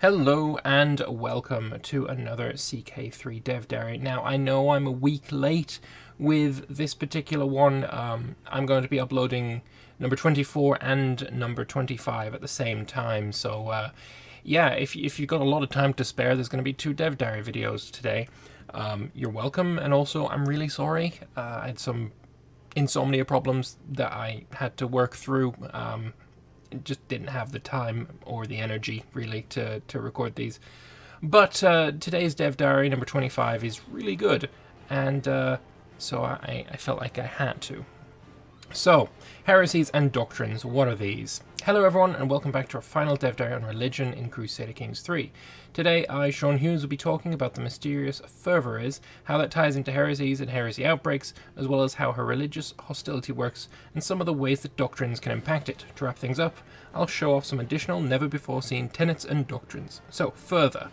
Hello and welcome to another CK3 Dev Diary. Now, I know I'm a week late with this particular one. I'm going to be uploading number 24 and number 25 at the same time. So, yeah, if you've got a lot of time to spare, there's going to be two Dev Diary videos today. You're welcome, and also I'm really sorry. I had some insomnia problems that I had to work through. Just didn't have the time or the energy really to record these. But today's Dev Diary number 25 is really good, and so I felt like I had to. So, Heresies and Doctrines, what are these? Hello everyone, and welcome back to our final Dev Diary on religion in Crusader Kings 3. Today, I, Sean Hughes, will be talking about the mysterious fervour is, how that ties into heresies and heresy outbreaks, as well as how her religious hostility works, and some of the ways that doctrines can impact it. To wrap things up, I'll show off some additional, never-before-seen tenets and doctrines. So, fervour.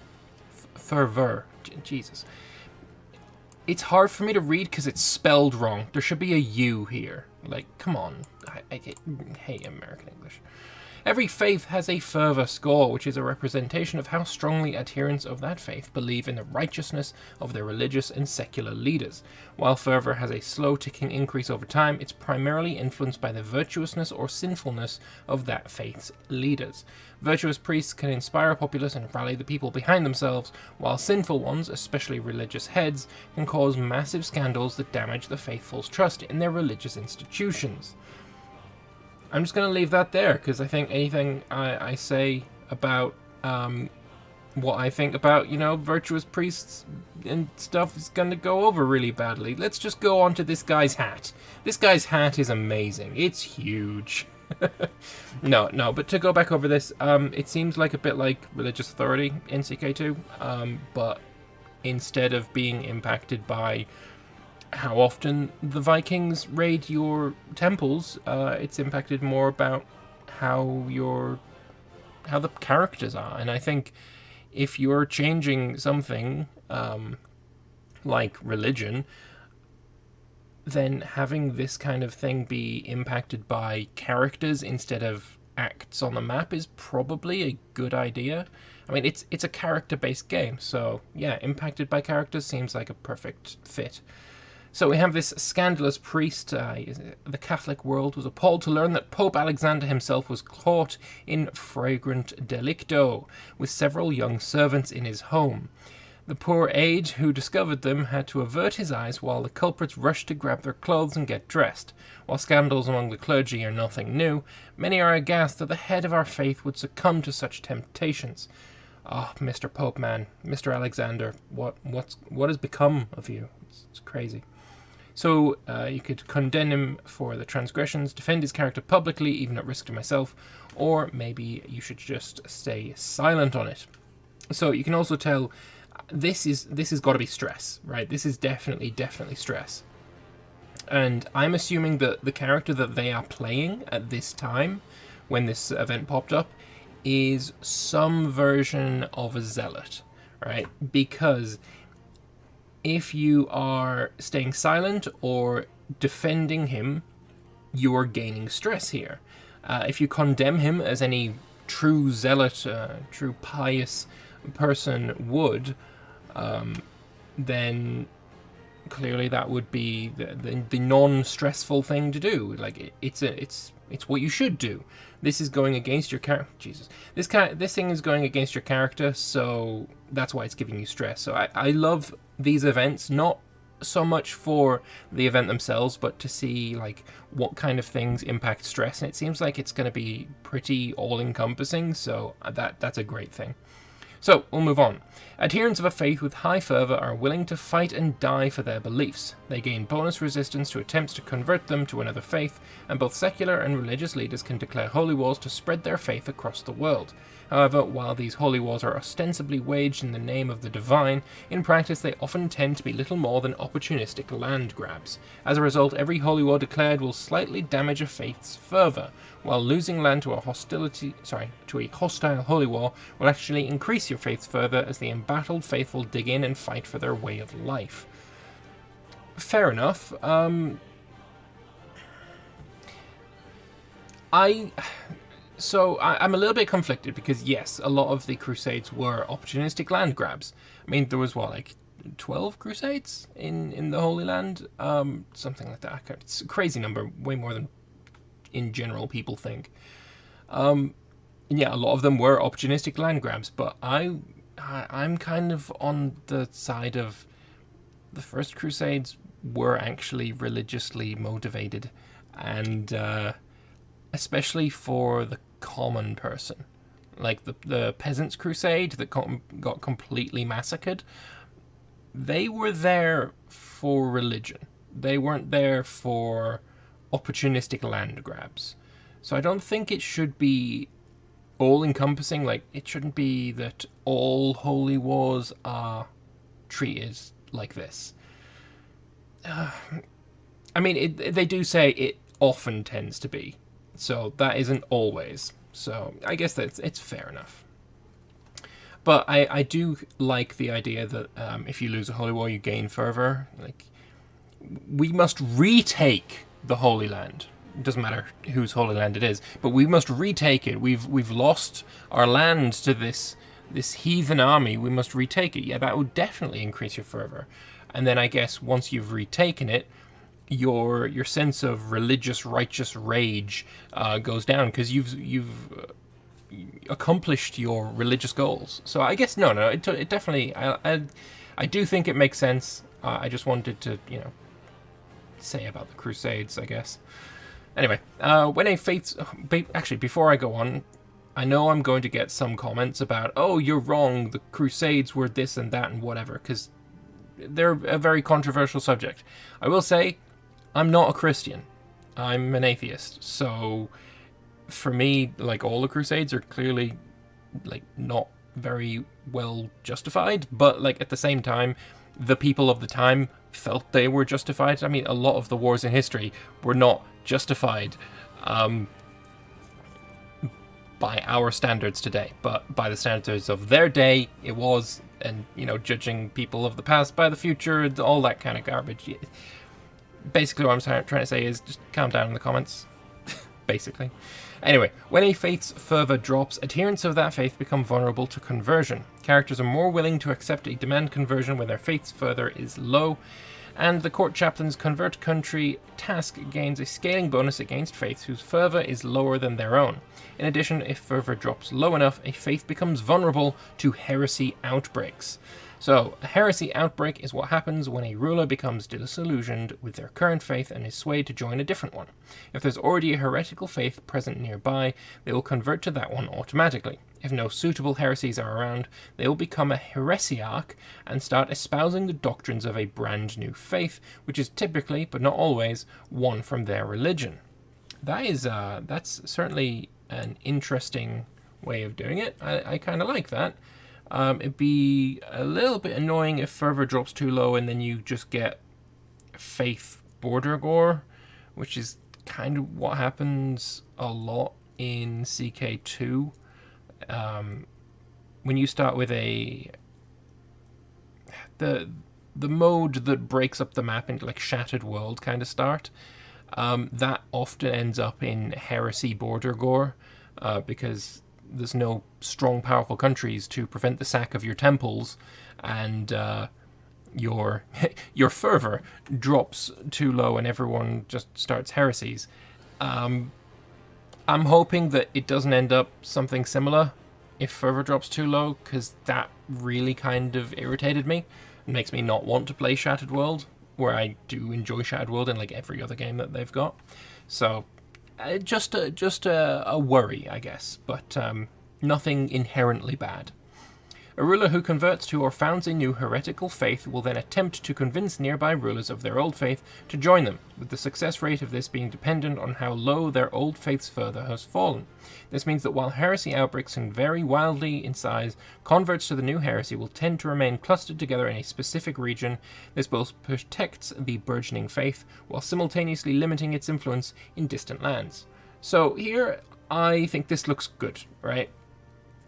Jesus. It's hard for me to read because it's spelled wrong. There should be a U here. Like, come on. I hate American English. Every faith has a fervour score, which is a representation of how strongly adherents of that faith believe in the righteousness of their religious and secular leaders. While fervour has a slow-ticking increase over time, it's primarily influenced by the virtuousness or sinfulness of that faith's leaders. Virtuous priests can inspire a populace and rally the people behind themselves, while sinful ones, especially religious heads, can cause massive scandals that damage the faithful's trust in their religious institutions. I'm just going to leave that there, because I think anything I say about what I think about, virtuous priests and stuff is going to go over really badly. Let's just go on to this guy's hat. This guy's hat is amazing. It's huge. No, but to go back over this, it seems like a bit like religious authority in CK2, but instead of being impacted by how often the Vikings raid your temples, it's impacted more about how the characters are. And I think if you're changing something like religion, then having this kind of thing be impacted by characters instead of acts on the map is probably a good idea. I mean, it's a character-based game, so yeah, impacted by characters seems like a perfect fit. So we have this scandalous priest. The Catholic world was appalled to learn that Pope Alexander himself was caught in flagrant delicto, with several young servants in his home. The poor aide who discovered them had to avert his eyes while the culprits rushed to grab their clothes and get dressed. While scandals among the clergy are nothing new, many are aghast that the head of our faith would succumb to such temptations. Ah, oh, Mr. Pope, man, Mr. Alexander, what has become of you? It's crazy. So you could condemn him for the transgressions, defend his character publicly, even at risk to myself, or maybe you should just stay silent on it. So you can also tell this has got to be stress, right? This is definitely stress. And I'm assuming that the character that they are playing at this time, when this event popped up, is some version of a zealot, right? Because if you are staying silent or defending him, you are gaining stress here. If you condemn him, as any true zealot, true pious person would, then clearly that would be the non-stressful thing to do. Like it's what you should do. This is going against your character. Jesus, this thing is going against your character, so that's why it's giving you stress. So I love these events, not so much for the event themselves, but to see like what kind of things impact stress. And it seems like it's going to be pretty all-encompassing. So that's a great thing. So, we'll move on. Adherents of a faith with high fervour are willing to fight and die for their beliefs. They gain bonus resistance to attempts to convert them to another faith, and both secular and religious leaders can declare holy wars to spread their faith across the world. However, while these holy wars are ostensibly waged in the name of the divine, in practice they often tend to be little more than opportunistic land grabs. As a result, every holy war declared will slightly damage a faith's fervour, while losing land to a hostile holy war will actually increase your faith's fervour as the embattled faithful dig in and fight for their way of life. Fair enough. So I'm a little bit conflicted because, yes, a lot of the Crusades were opportunistic land grabs. I mean, there was, what, like 12 Crusades in the Holy Land? Something like that. It's a crazy number, way more than in general people think. And yeah, a lot of them were opportunistic land grabs, but I'm kind of on the side of the First Crusades were actually religiously motivated, and especially for the common person. Like the Peasants' Crusade that got completely massacred, they were there for religion. They weren't there for opportunistic land grabs. So I don't think it should be all encompassing. Like, it shouldn't be that all holy wars are treated like this. I mean, they do say it often tends to be, so that isn't always. So I guess it's fair enough. But I do like the idea that if you lose a holy war, you gain fervor. Like, we must retake the Holy Land. It doesn't matter whose Holy Land it is, but we must retake it. We've lost our land to this heathen army. We must retake it. Yeah, that would definitely increase your fervor. And then I guess once you've retaken it, your sense of religious righteous rage goes down because you've accomplished your religious goals. So I guess no, it definitely I do think it makes sense. I just wanted to say about the Crusades, I guess. Anyway, when a faith... Actually, before I go on, I know I'm going to get some comments about, oh, you're wrong, the Crusades were this and that and whatever, because they're a very controversial subject. I will say, I'm not a Christian. I'm an atheist. So, for me, like, all the Crusades are clearly, like, not very well justified, but, like, at the same time, the people of the time felt they were justified. I mean, a lot of the wars in history were not justified by our standards today, but by the standards of their day, it was. And, judging people of the past by the future, all that kind of garbage. Basically, what I'm trying to say is just calm down in the comments. Basically. Anyway, when a faith's fervor drops, adherents of that faith become vulnerable to conversion. Characters are more willing to accept a demand conversion when their faith's fervor is low, and the court chaplain's convert country task gains a scaling bonus against faiths whose fervor is lower than their own. In addition, if fervor drops low enough, a faith becomes vulnerable to heresy outbreaks. So, a heresy outbreak is what happens when a ruler becomes disillusioned with their current faith and is swayed to join a different one. If there's already a heretical faith present nearby, they will convert to that one automatically. If no suitable heresies are around, they will become a heresiarch and start espousing the doctrines of a brand new faith, which is typically, but not always, one from their religion. That's certainly an interesting way of doing it. I kind of like that. It'd be a little bit annoying if fervor drops too low and then you just get faith border gore, which is kind of what happens a lot in CK2. When you start with the mode that breaks up the map into like Shattered World kind of start, that often ends up in heresy border gore, because there's no strong, powerful countries to prevent the sack of your temples, and your fervor drops too low and everyone just starts heresies. I'm hoping that it doesn't end up something similar if fervor drops too low, because that really kind of irritated me. It makes me not want to play Shattered World, where I do enjoy Shattered World in like every other game that they've got. So just a worry, I guess, but nothing inherently bad. A ruler who converts to or founds a new heretical faith will then attempt to convince nearby rulers of their old faith to join them, with the success rate of this being dependent on how low their old faith's fervor has fallen. This means that while heresy outbreaks can vary wildly in size, converts to the new heresy will tend to remain clustered together in a specific region. This both protects the burgeoning faith, while simultaneously limiting its influence in distant lands. So here, I think this looks good, right?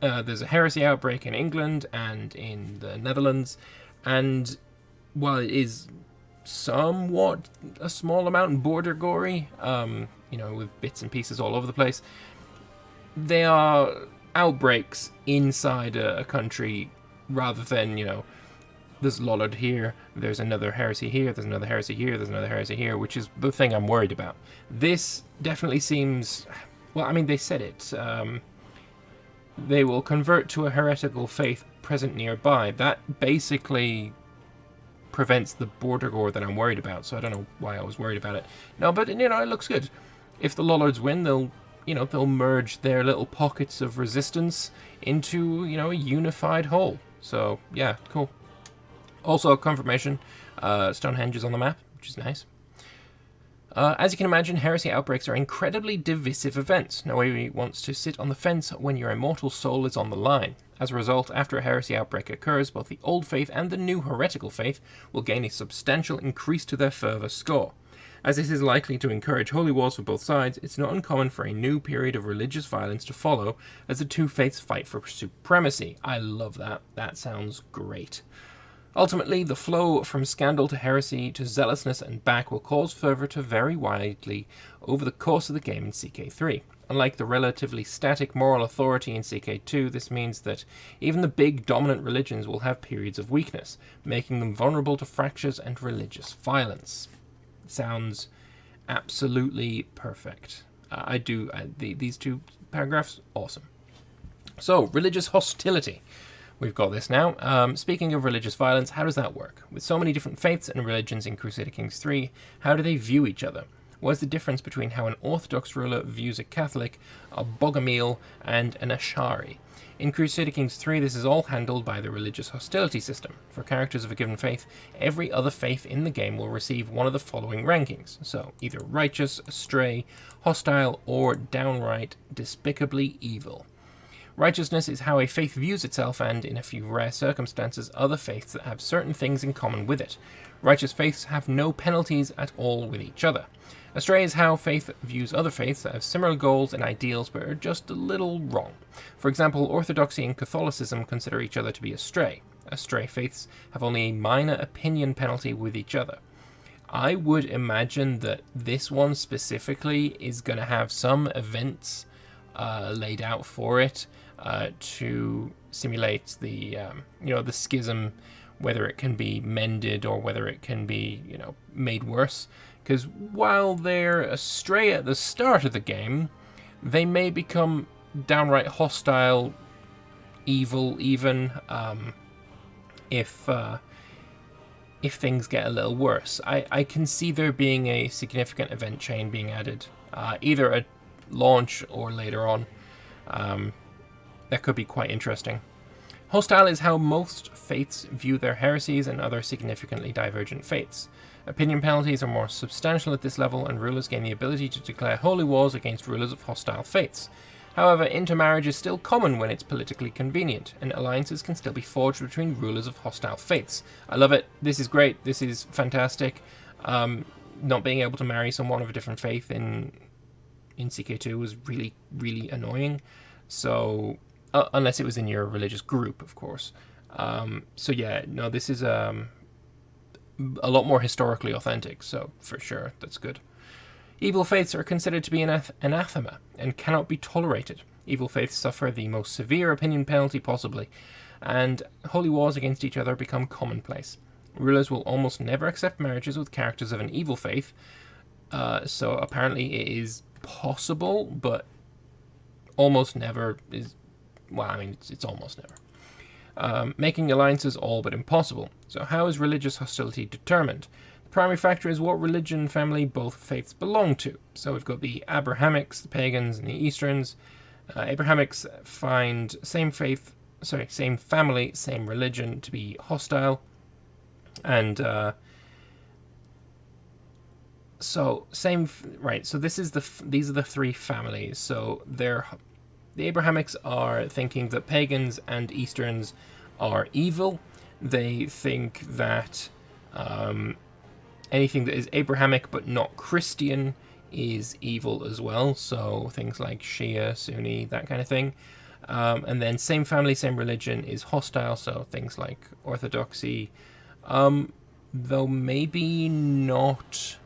There's a heresy outbreak in England and in the Netherlands, and while it is somewhat a small amount border gory, with bits and pieces all over the place, they are outbreaks inside a country rather than, there's Lollard here, there's another heresy here, there's another heresy here, there's another heresy here, which is the thing I'm worried about. This definitely seems... Well, I mean, they said it. They will convert to a heretical faith present nearby. That basically prevents the border gore that I'm worried about, so I don't know why I was worried about it. No, but, it looks good. If the Lollards win, they'll merge their little pockets of resistance into, a unified whole. So, yeah, cool. Also, confirmation, Stonehenge is on the map, which is nice. As you can imagine, heresy outbreaks are incredibly divisive events. Nobody wants to sit on the fence when your immortal soul is on the line. As a result, after a heresy outbreak occurs, both the old faith and the new heretical faith will gain a substantial increase to their fervor score. As this is likely to encourage holy wars for both sides, it's not uncommon for a new period of religious violence to follow as the two faiths fight for supremacy. I love that. That sounds great. Ultimately, the flow from scandal to heresy to zealousness and back will cause fervor to vary widely over the course of the game in CK3. Unlike the relatively static moral authority in CK2, this means that even the big dominant religions will have periods of weakness, making them vulnerable to fractures and religious violence. Sounds absolutely perfect. These two paragraphs, awesome. So, religious hostility. We've got this now. Speaking of religious violence, how does that work? With so many different faiths and religions in Crusader Kings 3, how do they view each other? What is the difference between how an Orthodox ruler views a Catholic, a Bogomil, and an Ashari? In Crusader Kings 3, this is all handled by the religious hostility system. For characters of a given faith, every other faith in the game will receive one of the following rankings. So, either righteous, astray, hostile, or downright despicably evil. Righteousness is how a faith views itself and, in a few rare circumstances, other faiths that have certain things in common with it. Righteous faiths have no penalties at all with each other. Astray is how faith views other faiths that have similar goals and ideals but are just a little wrong. For example, Orthodoxy and Catholicism consider each other to be astray. Astray faiths have only a minor opinion penalty with each other. I would imagine that this one specifically is going to have some events laid out for it to simulate the the schism, whether it can be mended or whether it can be made worse. Because while they're astray at the start of the game, they may become downright hostile, evil, even if things get a little worse. I can see there being a significant event chain being added, either at launch or later on. That could be quite interesting. Hostile is how most faiths view their heresies and other significantly divergent faiths. Opinion penalties are more substantial at this level, and rulers gain the ability to declare holy wars against rulers of hostile faiths. However, intermarriage is still common when it's politically convenient, and alliances can still be forged between rulers of hostile faiths. I love it. This is great. This is fantastic. Not being able to marry someone of a different faith in CK2 was really, really annoying. So, unless it was in your religious group, of course. So yeah, no, this is a lot more historically authentic, so for sure, that's good. Evil faiths are considered to be anathema and cannot be tolerated. Evil faiths suffer the most severe opinion penalty possibly, and holy wars against each other become commonplace. Rulers will almost never accept marriages with characters of an evil faith, so apparently it is possible, but almost never is... Well, I mean, it's almost never. Making alliances all but impossible. So how is religious hostility determined? The primary factor is what religion family both faiths belong to. So we've got the Abrahamics, the pagans, and the Easterns. Abrahamics find same family, same religion to be hostile. And so these are the three families. So the Abrahamics are thinking that pagans and Easterns are evil. They think that anything that is Abrahamic but not Christian is evil as well. So things like Shia, Sunni, that kind of thing. And then same family, same religion is hostile. So things like Orthodoxy, though maybe not...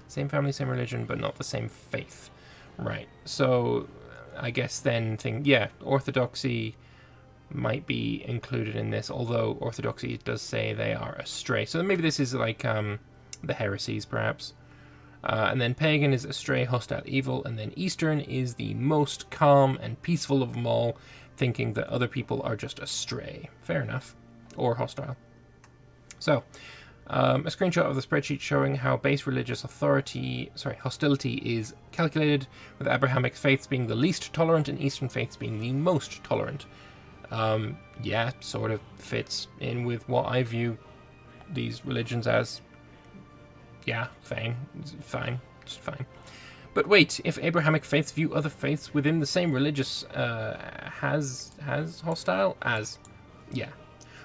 Same family, same religion, but not the same faith. Right. So I guess then orthodoxy might be included in this, although orthodoxy does say they are astray. So maybe this is like the heresies, perhaps. And then pagan is astray, hostile, evil, and then Eastern is the most calm and peaceful of them all, thinking that other people are just astray. Fair enough. Or hostile. So, a screenshot of the spreadsheet showing how base religious hostility is calculated, with Abrahamic faiths being the least tolerant and Eastern faiths being the most tolerant. Yeah, sort of fits in with what I view these religions as. Yeah, fine. It's fine. But wait, if Abrahamic faiths view other faiths within the same religious has hostile? Yeah.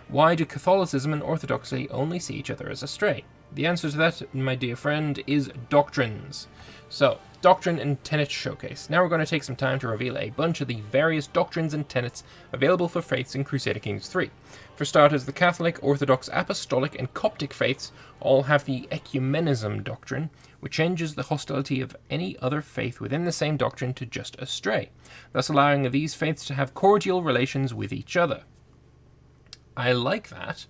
Why do Catholicism and Orthodoxy only see each other as astray? The answer to that, my dear friend, is Doctrines. So, Doctrine and Tenets Showcase. Now we're going to take some time to reveal a bunch of the various doctrines and tenets available for faiths in Crusader Kings 3. For starters, the Catholic, Orthodox, Apostolic, and Coptic faiths all have the Ecumenism doctrine, which changes the hostility of any other faith within the same doctrine to just astray, thus allowing these faiths to have cordial relations with each other. I like that.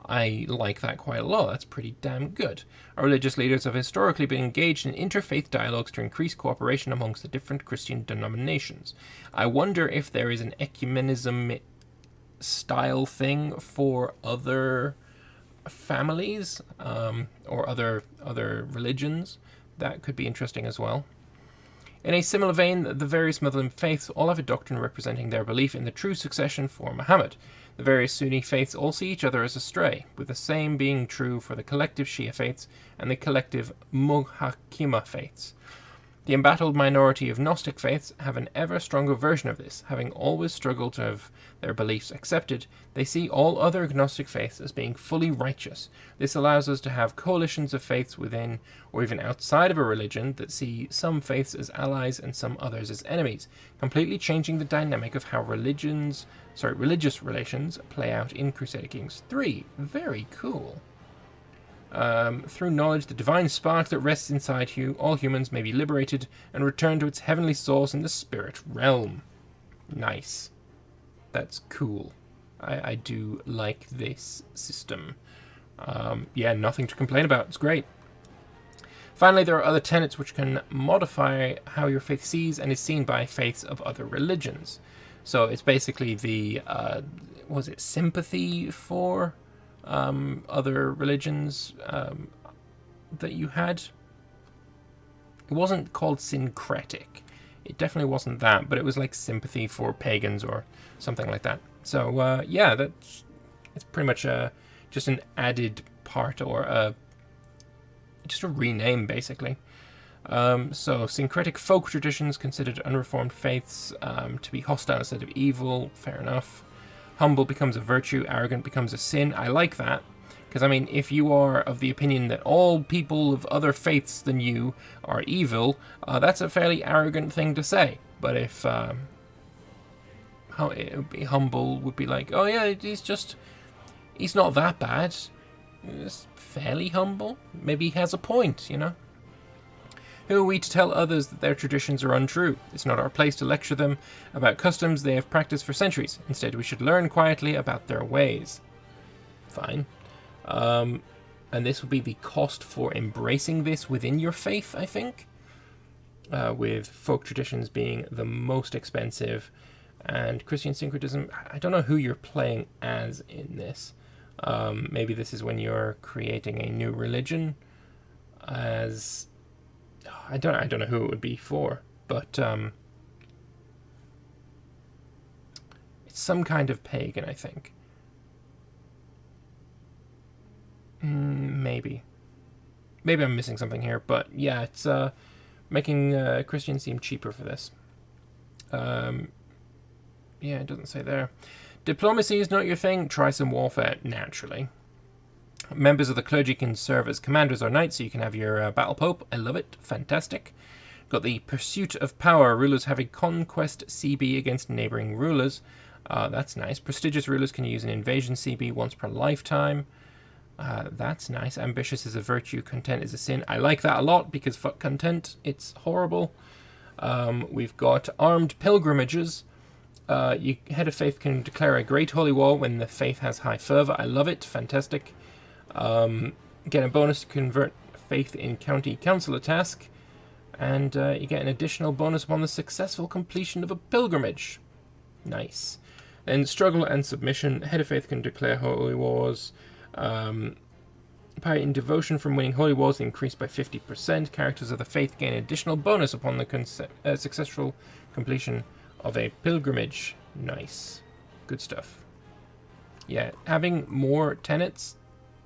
I like that quite a lot. That's pretty damn good. Our religious leaders have historically been engaged in interfaith dialogues to increase cooperation amongst the different Christian denominations. I wonder if there is an ecumenism style thing for other families or other religions. That could be interesting as well. In a similar vein, the various Muslim faiths all have a doctrine representing their belief in the true succession for Muhammad. The various Sunni faiths all see each other as astray, with the same being true for the collective Shia faiths and the collective Muhakkima faiths. The embattled minority of Gnostic faiths have an ever stronger version of this. Having always struggled to have their beliefs accepted, they see all other Gnostic faiths as being fully righteous. This allows us to have coalitions of faiths within or even outside of a religion that see some faiths as allies and some others as enemies, completely changing the dynamic of how religious relations play out in Crusader Kings 3. Very cool. Through knowledge, the divine spark that rests inside you, all humans may be liberated and return to its heavenly source in the spirit realm. Nice. That's cool. I do like this system. Yeah, nothing to complain about. It's great. Finally, there are other tenets which can modify how your faith sees and is seen by faiths of other religions. So it's basically the, sympathy for other religions that you had. It wasn't called Syncretic. It definitely wasn't that, but it was like sympathy for pagans or something like that. So yeah, it's pretty much just an added part or just a rename basically. So syncretic folk traditions considered unreformed faiths to be hostile instead of evil. Fair enough. Humble becomes a virtue, arrogant becomes a sin. I like that. Because, I mean, if you are of the opinion that all people of other faiths than you are evil, that's a fairly arrogant thing to say. But if humble would be like, oh yeah, he's not that bad. He's fairly humble. Maybe he has a point, you know? Who are we to tell others that their traditions are untrue? It's not our place to lecture them about customs they have practiced for centuries. Instead, we should learn quietly about their ways. Fine. And this would be the cost for embracing this within your faith, I think. With folk traditions being the most expensive. And Christian syncretism, I don't know who you're playing as in this. Maybe this is when you're creating a new religion as... I don't know who it would be for, but it's some kind of pagan, I think. Maybe I'm missing something here, but yeah, it's making Christians seem cheaper for this. Yeah, it doesn't say there. Diplomacy is not your thing. Try some warfare, naturally. Members of the clergy can serve as commanders or knights, so you can have your battle pope. I love it. Fantastic. Got the pursuit of power. Rulers have a conquest CB against neighboring rulers. That's nice. Prestigious rulers can use an invasion CB once per lifetime. That's nice. Ambitious is a virtue. Content is a sin. I like that a lot because fuck content. It's horrible. We've got armed pilgrimages. Head of faith can declare a great holy war when the faith has high fervor. I love it. Fantastic. Get a bonus to convert faith in county councillor task. And you get an additional bonus upon the successful completion of a pilgrimage. Nice. Then struggle and submission. Head of faith can declare holy wars. Piety and devotion from winning holy wars increased by 50%. Characters of the faith gain an additional bonus upon the successful completion of a pilgrimage. Nice. Good stuff. Yeah, having more tenets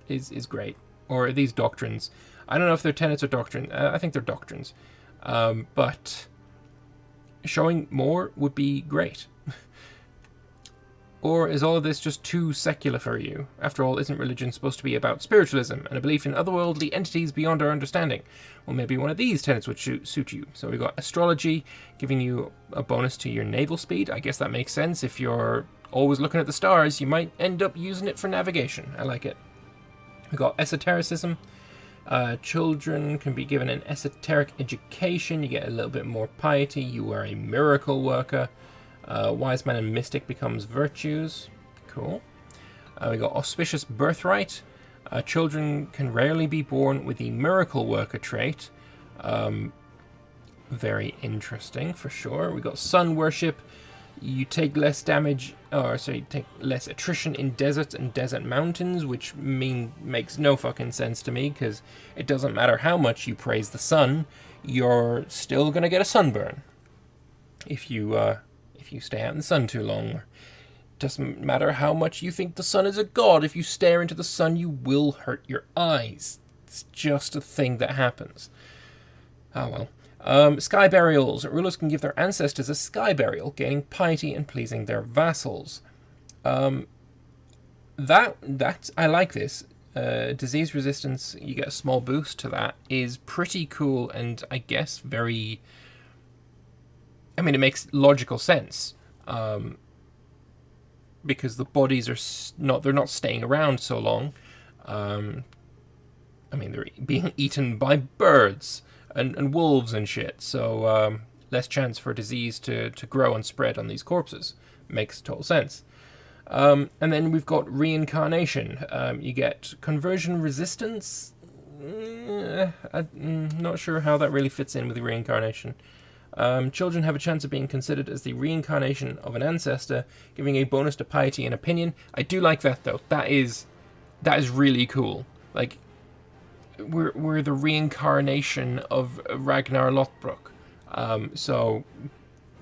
is great. Or are these doctrines? I don't know if they're tenets or doctrine. I think they're doctrines. But showing more would be great. Or is all of this just too secular for you? After all, isn't religion supposed to be about spiritualism and a belief in otherworldly entities beyond our understanding? Well, maybe one of these tenets would suit you. So we've got astrology, giving you a bonus to your naval speed. I guess that makes sense. If you're always looking at the stars, you might end up using it for navigation. I like it. We've got esotericism. Children can be given an esoteric education. You get a little bit more piety. You are a miracle worker. Wise man and mystic becomes virtues. Cool. We got Auspicious Birthright. Children can rarely be born with the miracle worker trait. Very interesting for sure. We got sun worship. You take less damage, you take less attrition in deserts and desert mountains, which makes no fucking sense to me, because it doesn't matter how much you praise the sun, you're still gonna get a sunburn if you stay out in the sun too long. It doesn't matter how much you think the sun is a god, if you stare into the sun, you will hurt your eyes. It's just a thing that happens. Oh well. Sky burials. Rulers can give their ancestors a sky burial, gaining piety and pleasing their vassals. I like this. Disease resistance, you get a small boost to that, is pretty cool, and I guess very... I mean, it makes logical sense. Because the bodies are they're not staying around so long. I mean, they're being eaten by birds and wolves and shit, so less chance for disease to grow and spread on these corpses. Makes total sense. And then we've got reincarnation. You get conversion resistance. I'm not sure how that really fits in with the reincarnation. Children have a chance of being considered as the reincarnation of an ancestor, giving a bonus to piety and opinion. I do like that, though. That is really cool. Like, we're the reincarnation of Ragnar Lothbrok. So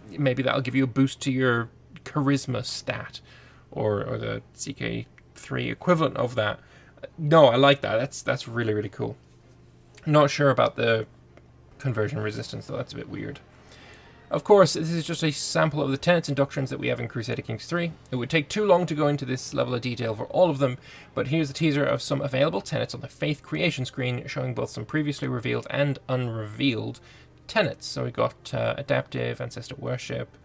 maybe that'll give you a boost to your charisma stat, or the CK3 equivalent of that. No, I like that. That's really, really cool. Not sure about the conversion resistance, though. That's a bit weird. Of course, this is just a sample of the tenets and doctrines that we have in Crusader Kings 3. It would take too long to go into this level of detail for all of them, but here's a teaser of some available tenets on the Faith creation screen, showing both some previously revealed and unrevealed tenets. So we got adaptive, ancestor worship,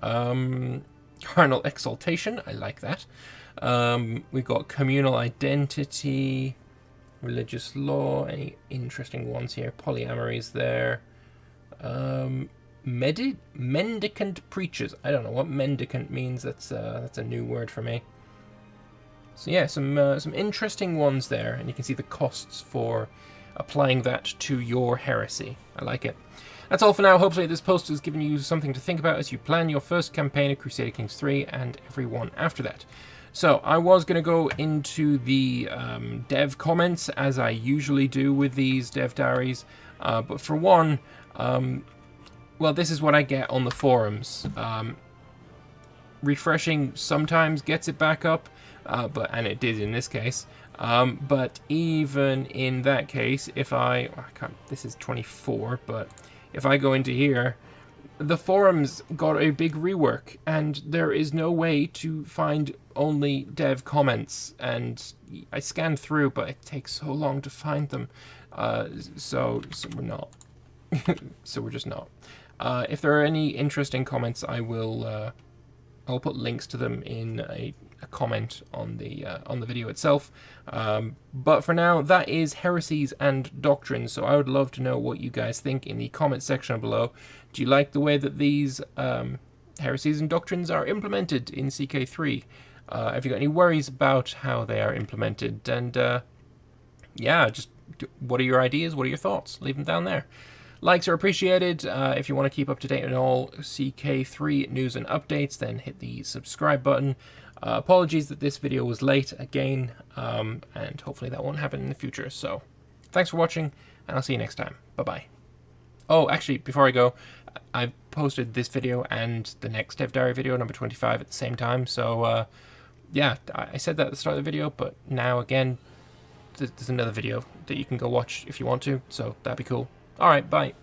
carnal exaltation, I like that. We've got communal identity, religious law, any interesting ones here, polyamory is there. Mendicant preachers. I don't know what mendicant means. That's a new word for me. So yeah, some interesting ones there, and you can see the costs for applying that to your heresy. I like it. That's all for now. Hopefully this post has given you something to think about as you plan your first campaign of Crusader Kings 3 and every one after that. So I was going to go into the dev comments, as I usually do with these dev diaries, but for one, well, this is what I get on the forums. Refreshing sometimes gets it back up, and it did in this case. But even in that case, if I can't, this is 24, but if I go into here, the forums got a big rework, and there is no way to find only dev comments, and I scanned through, but it takes so long to find them. So we're not. So we're just not. If there are any interesting comments, I'll I'll put links to them in a comment on the video itself. But for now, that is Heresies and Doctrines. So I would love to know what you guys think in the comment section below. Do you like the way that these Heresies and Doctrines are implemented in CK3? Have you got any worries about how they are implemented? And yeah, just what are your ideas? What are your thoughts? Leave them down there. Likes are appreciated. If you want to keep up to date on all CK3 news and updates, then hit the subscribe button. Apologies that this video was late again, and hopefully that won't happen in the future. So thanks for watching, and I'll see you next time. Bye-bye. Oh, actually, before I go, I've posted this video and the next Dev Diary video, number 25, at the same time. So, yeah, I said that at the start of the video, but now, again, there's another video that you can go watch if you want to. So that'd be cool. All right, bye.